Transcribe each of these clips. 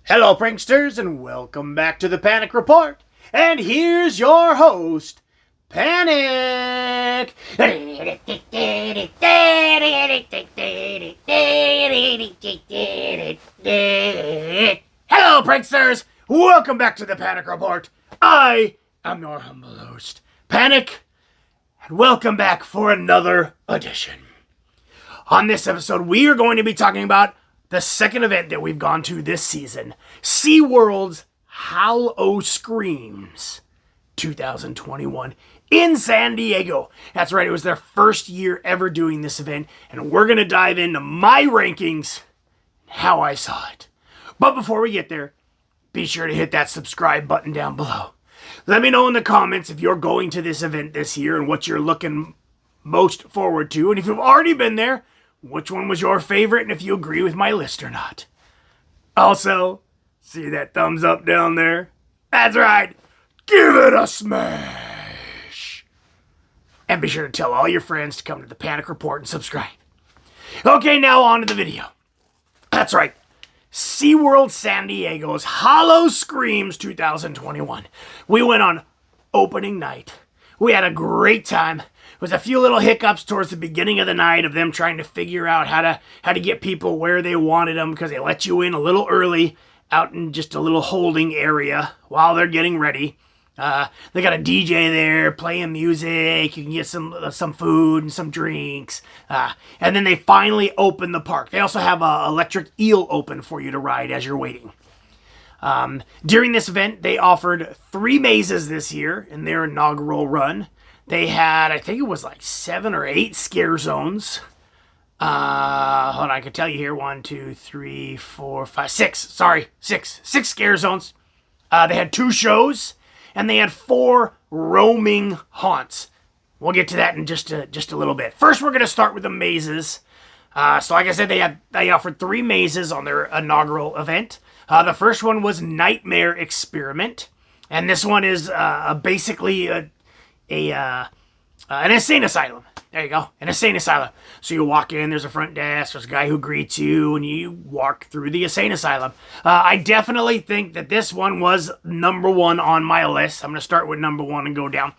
Hello, pranksters, and welcome back to the Panic Report. And here's your host, Panic! Hello, pranksters! Welcome back to the Panic Report. I am your humble host, Panic, and welcome back for another edition. On this episode, we are going to be talking about the second event that we've gone to this season, Seaworld's Howl Screams 2021 in San Diego. That's right, it was their first year ever doing this event, and we're going to dive into my rankings and how I saw it. But before we get there, be sure to hit that subscribe button down below. Let me know in the comments if you're going to this event this year and what you're looking most forward to, and if you've already been there, which one was your favorite, and if you agree with my list or not. Also, see that thumbs up down there? That's right, give it a smash! And be sure to tell all your friends to come to the Panic Report and subscribe. Okay, now on to the video. That's right, SeaWorld San Diego's Howl Screams 2021. We went on opening night. We had a great time. There was a few little hiccups towards the beginning of the night of them trying to figure out how to get people where they wanted them, because they let you in a little early out in just a little holding area while they're getting ready. They got a DJ there playing music. You can get some food and some drinks. And then they finally open the park. They also have an electric eel open for you to ride as you're waiting. During this event, they offered 3 mazes this year in their inaugural run. They had, I think it was like 7 or 8 scare zones. Hold on, I can tell you here. 1, 2, 3, 4, 5, 6. Sorry, 6. 6 scare zones. They had 2 shows, and they had 4 roaming haunts. We'll get to that in just a little bit. First, we're going to start with the mazes. So like I said, they offered 3 mazes on their inaugural event. The first one was Nightmare Experiment, and this one is basically an insane asylum. There you go, an insane asylum. So you walk in, there's a front desk, there's a guy who greets you, and you walk through the insane asylum. I definitely think that this one was number 1 on my list. I'm going to start with number 1 and go down.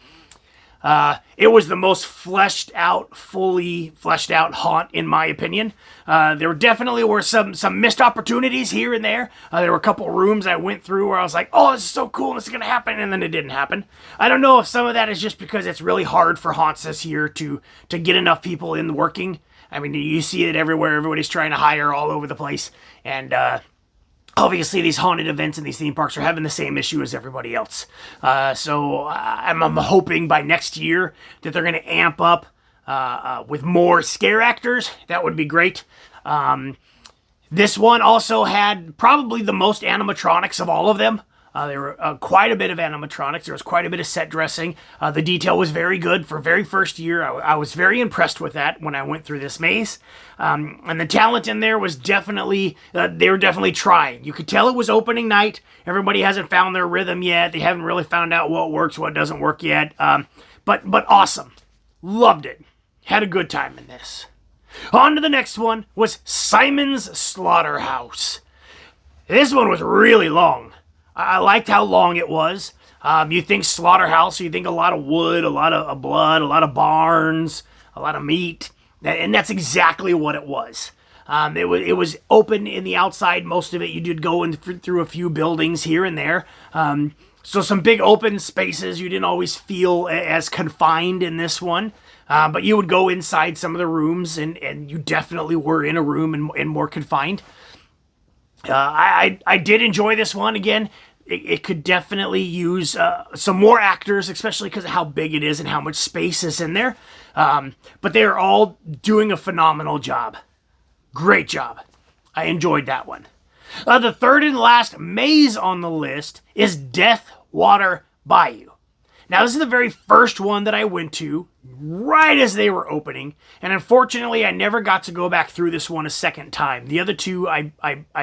It was the most fully fleshed out haunt, in my opinion. There definitely were some missed opportunities here and there. There were a couple rooms I went through where I was like, oh, this is so cool, this is going to happen, and then it didn't happen. I don't know if some of that is just because it's really hard for haunts this year to get enough people in working. I mean, you see it everywhere. Everybody's trying to hire all over the place, and obviously, these haunted events and these theme parks are having the same issue as everybody else. So I'm hoping by next year that they're going to amp up with more scare actors. That would be great. This one also had probably the most animatronics of all of them. There were quite a bit of animatronics. There was quite a bit of set dressing. The detail was very good for very first year. I was very impressed with that when I went through this maze. And the talent in there was definitely, they were definitely trying. You could tell it was opening night. Everybody hasn't found their rhythm yet. They haven't really found out what works, what doesn't work yet. But awesome. Loved it. Had a good time in this. On to the next one was Simon's Slaughterhouse. This one was really long. I liked how long it was. You think slaughterhouse, you think a lot of wood, a lot of blood, a lot of barns, a lot of meat, and that's exactly what it was. It was open in the outside, most of it. You did go in through a few buildings here and there. So some big open spaces. You didn't always feel as confined in this one. But you would go inside some of the rooms, and you definitely were in a room and more confined. I did enjoy this one. Again, it could definitely use some more actors, especially because of how big it is and how much space is in there. But they're all doing a phenomenal job. Great job. I enjoyed that one. The third and last maze on the list is Death Water Bayou. Now, this is the very first one that I went to right as they were opening, and unfortunately, I never got to go back through this one a second time. The other two I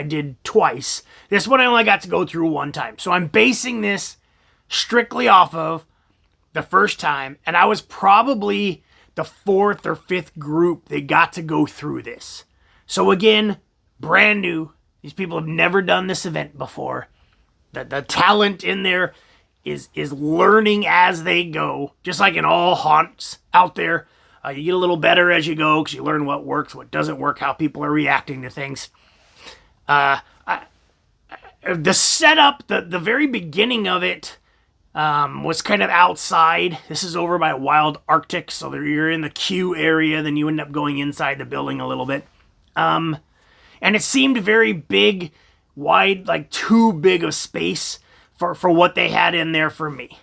did twice. This one I only got to go through one time. So I'm basing this strictly off of the first time, and I was probably the 4th or 5th group that got to go through this. So again, brand new. These people have never done this event before. The talent in there is learning as they go, just like in all haunts out there. You get a little better as you go because you learn what works, what doesn't work, how people are reacting to things. The setup, the very beginning of it was kind of outside. This is over by Wild Arctic, so you're in the queue area, then you end up going inside the building a little bit. And it seemed very big, wide, like too big of space for what they had in there for me.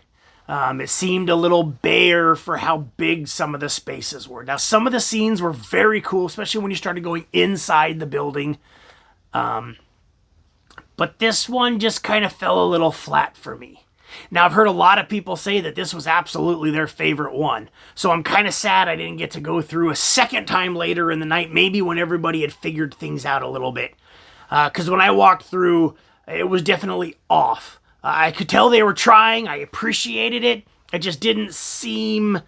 It seemed a little bare for how big some of the spaces were. Now, some of the scenes were very cool, especially when you started going inside the building. But this one just kind of fell a little flat for me. Now, I've heard a lot of people say that this was absolutely their favorite one. So I'm kind of sad I didn't get to go through a second time later in the night, maybe when everybody had figured things out a little bit. Because when I walked through, it was definitely off. I could tell they were trying. I appreciated it. It just didn't seem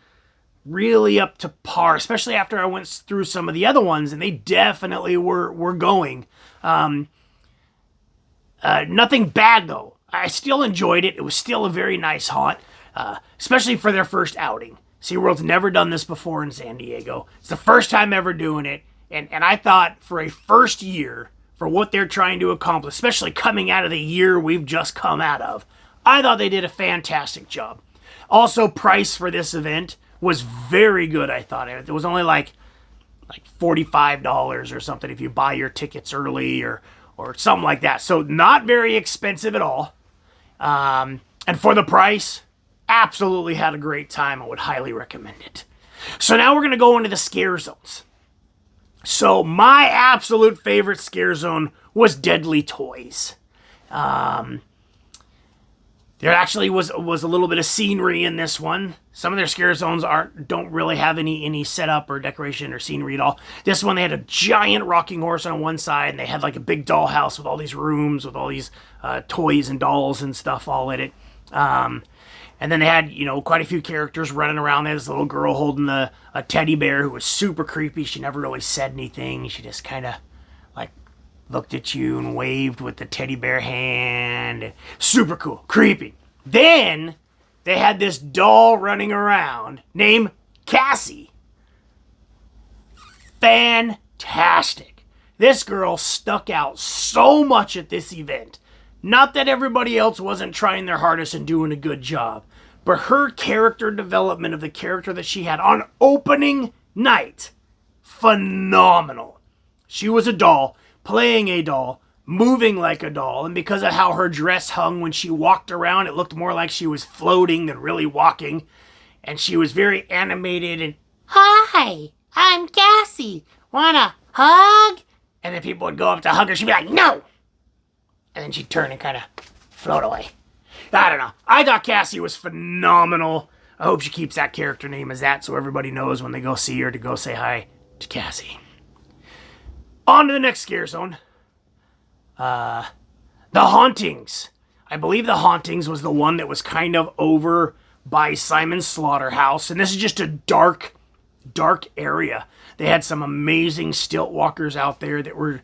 really up to par, especially after I went through some of the other ones, and they definitely were going. Nothing bad, though. I still enjoyed it. It was still a very nice haunt, especially for their first outing. SeaWorld's never done this before in San Diego. It's the first time ever doing it, and I thought for a first year, for what they're trying to accomplish, especially coming out of the year we've just come out of, I thought they did a fantastic job. Also, price for this event was very good, I thought. It was only like $45 or something if you buy your tickets early or something like that. So not very expensive at all. And for the price, absolutely had a great time. I would highly recommend it. So now we're going to go into the scare zones. So my absolute favorite scare zone was Deadly Toys. There actually was a little bit of scenery in this one. Some of their scare zones don't really have any setup or decoration or scenery at all. This one, they had a giant rocking horse on one side, and they had like a big dollhouse with all these rooms with all these toys and dolls and stuff all in it. And then they had, quite a few characters running around. There's a little girl holding a teddy bear who was super creepy. She never really said anything. She just kind of looked at you and waved with the teddy bear hand. Super cool. Creepy. Then they had this doll running around named Cassie. Fantastic. This girl stuck out so much at this event. Not that everybody else wasn't trying their hardest and doing a good job, but her character development of the character that she had on opening night, phenomenal. She was a doll, playing a doll, moving like a doll, and because of how her dress hung when she walked around, it looked more like she was floating than really walking, and she was very animated and, "Hi, I'm Cassie, wanna hug?" And then people would go up to hug her, she'd be like, "No!" And then she'd turn and kind of float away. I don't know. I thought Cassie was phenomenal. I hope she keeps that character name as that so everybody knows when they go see her to go say hi to Cassie. On to the next scare zone. The Hauntings. I believe the Hauntings was the one that was kind of over by Simon's Slaughterhouse. And this is just a dark area. They had some amazing stilt walkers out there that were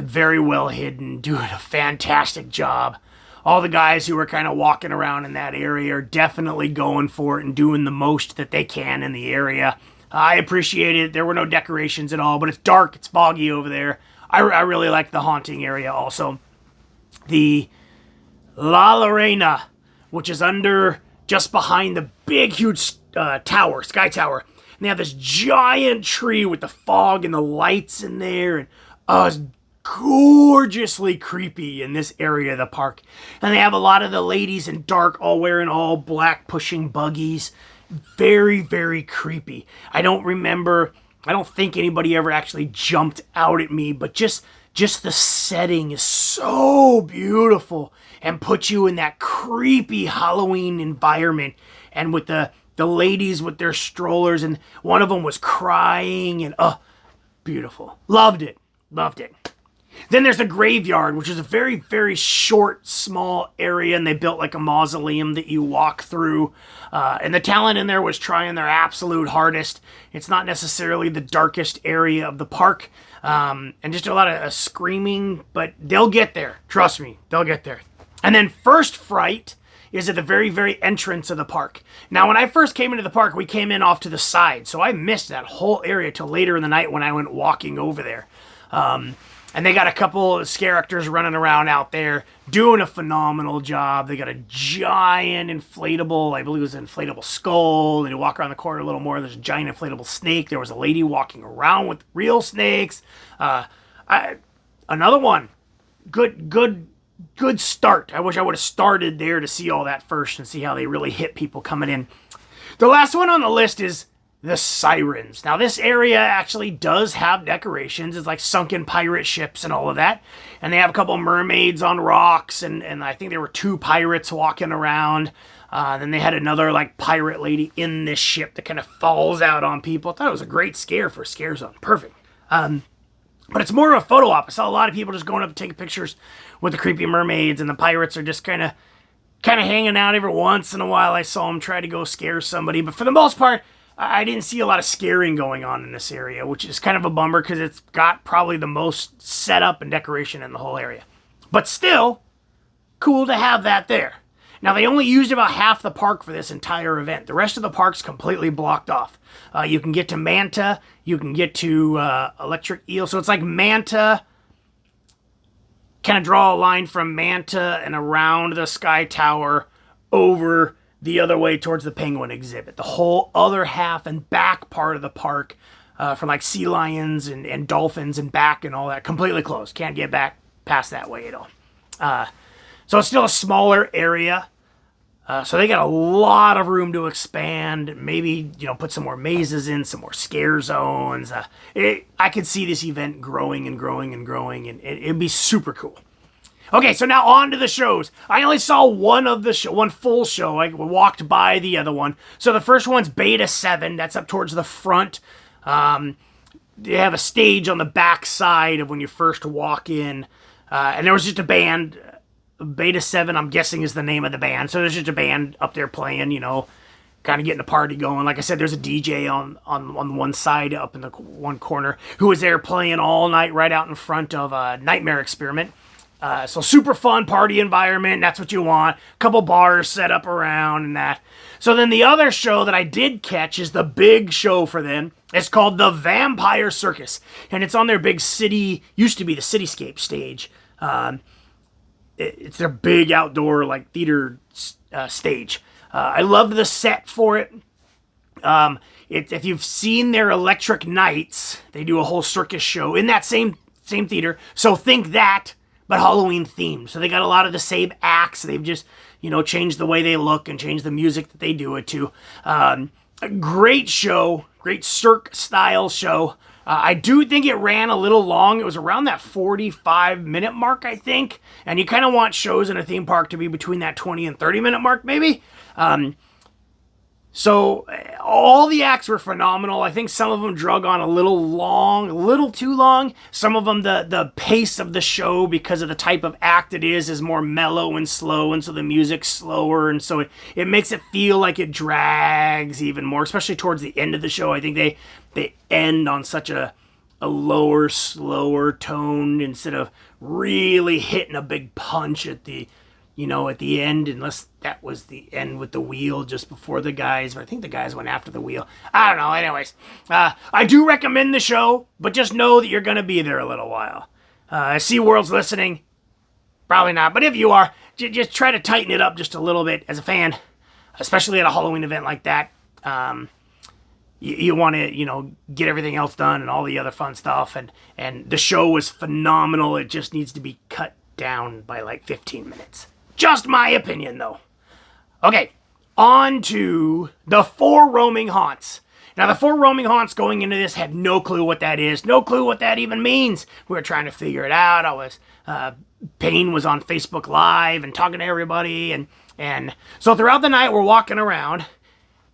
very well hidden, doing a fantastic job. All the guys who were kind of walking around in that area are definitely going for it and doing the most that they can in the area. I appreciate it. There were no decorations at all, but it's dark, it's foggy over there. I really like the haunting area also. The La Lorena, which is just behind the big, huge tower, Sky Tower. And they have this giant tree with the fog and the lights in there, and it's gorgeously creepy in this area of the park. And they have a lot of the ladies in dark, all wearing all black, pushing buggies. Very, very creepy. I don't think anybody ever actually jumped out at me, but just the setting is so beautiful and puts you in that creepy Halloween environment. And with the ladies with their strollers, and one of them was crying, and beautiful. Loved it. Then there's the graveyard, which is a very, very short, small area, and they built like a mausoleum that you walk through. And the talent in there was trying their absolute hardest. It's not necessarily the darkest area of the park, and just a lot of screaming, but they'll get there. Trust me, they'll get there. And then First Fright is at the very, very entrance of the park. Now, when I first came into the park, we came in off to the side, so I missed that whole area till later in the night when I went walking over there. And they got a couple of scare actors running around out there doing a phenomenal job. They got a giant inflatable, I believe it was an inflatable skull. And you walk around the corner a little more, there's a giant inflatable snake. There was a lady walking around with real snakes. Another one. Good start. I wish I would have started there to see all that first and see how they really hit people coming in. The last one on the list is the Sirens. Now, this area actually does have decorations. It's like sunken pirate ships and all of that. And they have a couple mermaids on rocks, and I think there were 2 pirates walking around. Then they had another like pirate lady in this ship that kind of falls out on people. I thought it was a great scare for a scare zone. Perfect. But it's more of a photo op. I saw a lot of people just going up and taking pictures with the creepy mermaids, and the pirates are just kind of hanging out every once in a while. I saw them try to go scare somebody, but for the most part, I didn't see a lot of scaring going on in this area, which is kind of a bummer because it's got probably the most setup and decoration in the whole area. But still, cool to have that there. Now, they only used about half the park for this entire event. The rest of the park's completely blocked off. You can get to Manta, you can get to Electric Eel. So it's like Manta, kind of draw a line from Manta and around the Sky Tower over the other way towards the penguin exhibit. The whole other half and back part of the park, from like sea lions and dolphins and back and all that, completely closed. Can't get back past that way at all. So it's still a smaller area. So they got a lot of room to expand. Maybe, put some more mazes in, some more scare zones. I could see this event growing and growing and growing, and it'd be super cool. Okay, so now on to the shows. I only saw one full show. I walked by the other one. So the first one's Beta 7. That's up towards the front. They have a stage on the back side of when you first walk in. And there was just a band. Beta 7, I'm guessing, is the name of the band. So there's just a band up there playing, kind of getting the party going. Like I said, there's a DJ on one side up in the one corner who was there playing all night right out in front of Nightmare Experiment. So super fun party environment. That's what you want. A couple bars set up around and that. So then the other show that I did catch is the big show for them. It's called the Vampire Circus. And it's on their big used to be the Cityscape stage. It's their big outdoor like theater stage. I loved the set for it. If you've seen their Electric Nights, they do a whole circus show in that same theater. So think that, but Halloween themed. So they got a lot of the same acts. They've just, changed the way they look and changed the music that they do it to. A great show, great Cirque style show. I do think it ran a little long. It was around that 45-minute mark, I think. And you kind of want shows in a theme park to be between that 20 and 30-minute mark, maybe. So all the acts were phenomenal. I think some of them drug on a little too long. Some of them, the pace of the show, because of the type of act it is more mellow and slow, and so the music's slower, and so it makes it feel like it drags even more, especially towards the end of the show. I think they end on such a lower, slower tone instead of really hitting a big punch at the end, unless that was the end with the wheel just before the guys. But I think the guys went after the wheel. I don't know. Anyways, I do recommend the show, but just know that you're going to be there a little while. Seaworld's listening. Probably not. But if you are, just try to tighten it up just a little bit as a fan, especially at a Halloween event like that. You want to, get everything else done and all the other fun stuff. And the show was phenomenal. It just needs to be cut down by like 15 minutes. Just my opinion, though. Okay, on to the 4 roaming haunts. Now, the 4 roaming haunts going into this had no clue what that is, no clue what that even means. We were trying to figure it out. Payne was on Facebook Live and talking to everybody, and so throughout the night we're walking around,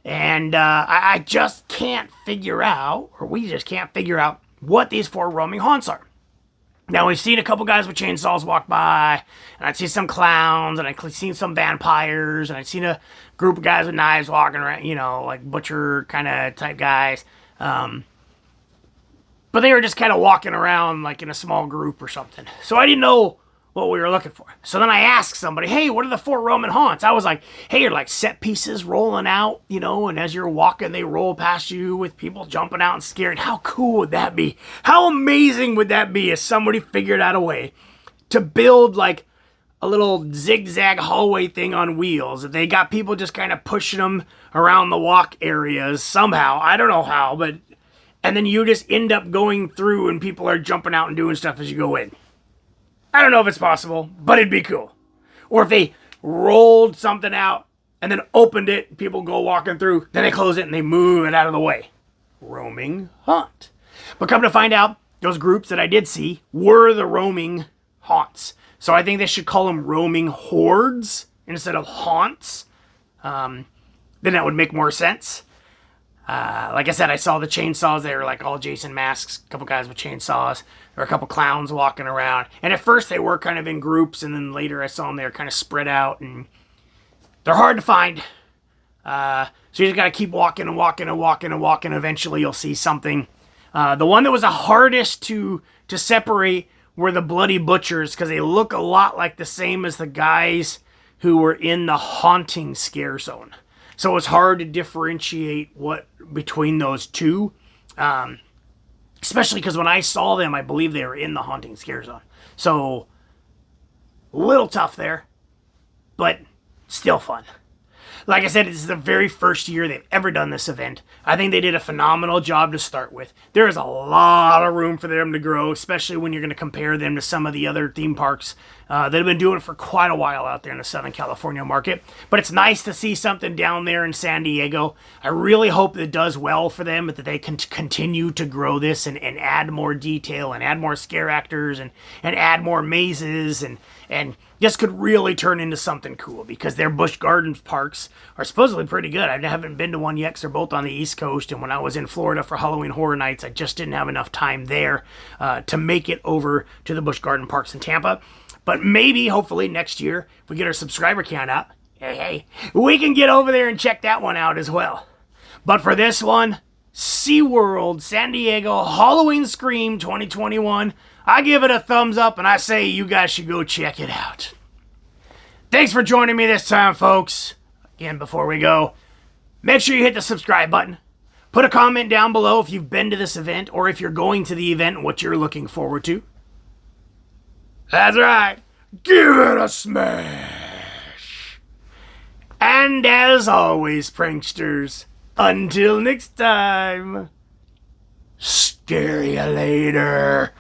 and I just can't figure out, or we just can't figure out what these 4 roaming haunts are. Now, we've seen a couple guys with chainsaws walk by, and I'd see some clowns, and I'd seen some vampires, and I'd seen a group of guys with knives walking around, you know, like butcher kind of type guys. But they were just kind of walking around like in a small group or something. So I didn't know what we were looking for. So then I asked somebody, hey, what are the 4 Roman haunts? I was like, hey, you're like set pieces rolling out, you know, and as you're walking, they roll past you with people jumping out and scaring. How cool would that be? How amazing would that be if somebody figured out a way to build like a little zigzag hallway thing on wheels? If they got people just kind of pushing them around the walk areas somehow. I don't know how, but... And then you just end up going through and people are jumping out and doing stuff as you go in. I don't know if it's possible, but it'd be cool. Or if they rolled something out and then opened it, people go walking through, then they close it and they move it out of the way. Roaming haunt. But come to find out, those groups that I did see were the roaming haunts. So I think they should call them roaming hordes instead of haunts. Then that would make more sense. Like I said, I saw the chainsaws. They were like all Jason masks, a couple guys with chainsaws. There were a couple clowns walking around. And at first they were kind of in groups, and then later I saw them, they were kind of spread out, and they're hard to find. So you just gotta keep walking and walking and walking and walking. Eventually you'll see something. The one that was the hardest to separate were the Bloody Butchers, because they look a lot like the same as the guys who were in the Hauntings scare zone. So it was hard to differentiate what between those two. Especially because when I saw them, I believe they were in the Haunting scare zone. So, a little tough there, but still fun. Like I said, this is the very first year they've ever done this event. I think they did a phenomenal job to start with. There is a lot of room for them to grow, especially when you're going to compare them to some of the other theme parks that have been doing it for quite a while out there in the Southern California market. But it's nice to see something down there in San Diego. I really hope it does well for them, that they can continue to grow this and add more detail and add more scare actors and add more mazes and this could really turn into something cool, because their Busch Gardens parks are supposedly pretty good. I haven't been to one yet because they're both on the East Coast, and when I was in Florida for Halloween Horror Nights, I just didn't have enough time there to make it over to the Busch Garden parks in Tampa. But maybe, hopefully, next year, if we get our subscriber count up, hey, we can get over there and check that one out as well. But for this one, Seaworld San Diego Halloween Scream 2021, I give it a thumbs up, and I say you guys should go check it out. Thanks for joining me this time, folks. Again, before we go, make sure you hit the subscribe button. Put a comment down below if you've been to this event, or if you're going to the event and what you're looking forward to. That's right. Give it a smash. And as always, pranksters, until next time, scare you later.